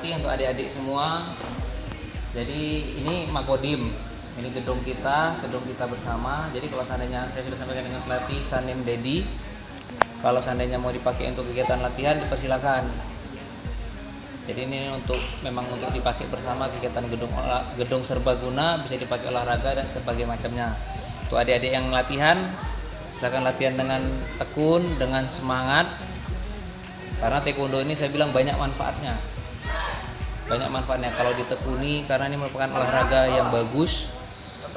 lagi untuk adik-adik semua. Jadi ini Makodim, ini gedung kita bersama. Jadi kalau seandainya saya sudah sampaikan dengan pelatih Sanim Dedi, kalau seandainya mau dipakai untuk kegiatan latihan dipersilakan. Jadi ini memang untuk dipakai bersama kegiatan gedung serbaguna, bisa dipakai olahraga dan sebagainya macamnya. Untuk adik-adik yang latihan, silakan latihan dengan tekun, dengan semangat. Karena taekwondo ini saya bilang banyak manfaatnya. Banyak manfaatnya kalau ditekuni, karena ini merupakan olahraga yang bagus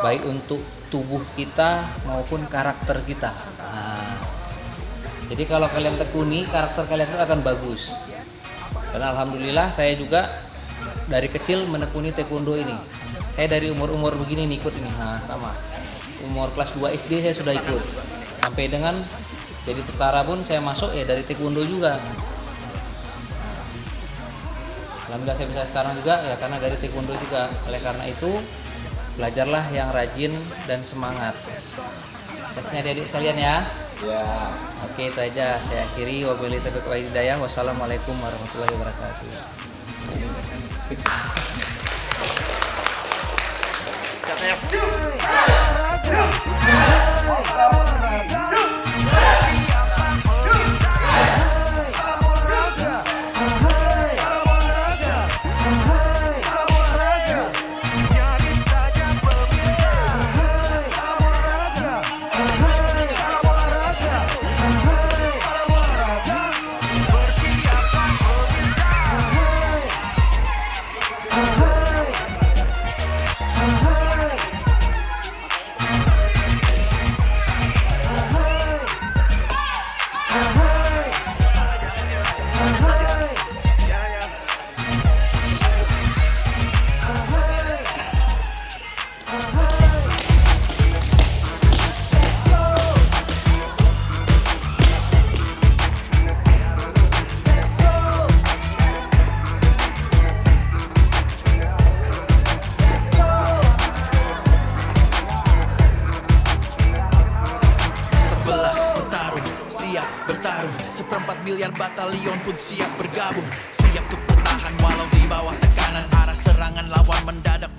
baik untuk tubuh kita maupun karakter kita. Nah, jadi kalau kalian tekuni, karakter kalian itu akan bagus. Dan alhamdulillah saya juga dari kecil menekuni taekwondo ini. Saya dari umur begini nih ikut ini. Nah, sama. Umur kelas 2 SD saya sudah ikut. Sampai dengan jadi tentara pun saya masuk ya dari taekwondo juga. Alhamdulillah saya bisa sekarang juga ya karena dari taekwondo juga. Oleh karena itu belajarlah yang rajin dan semangat. Tesnya adik-adik sekalian ya. Ya. Oke, itu aja saya akhiri. Wabillahi taufiq wal hidayah. Wassalamualaikum warahmatullahi wabarakatuh. Bertarung, 1/4 miliar batalion pun siap bergabung. Siap untuk bertahan walau di bawah tekanan. Arah serangan lawan mendadak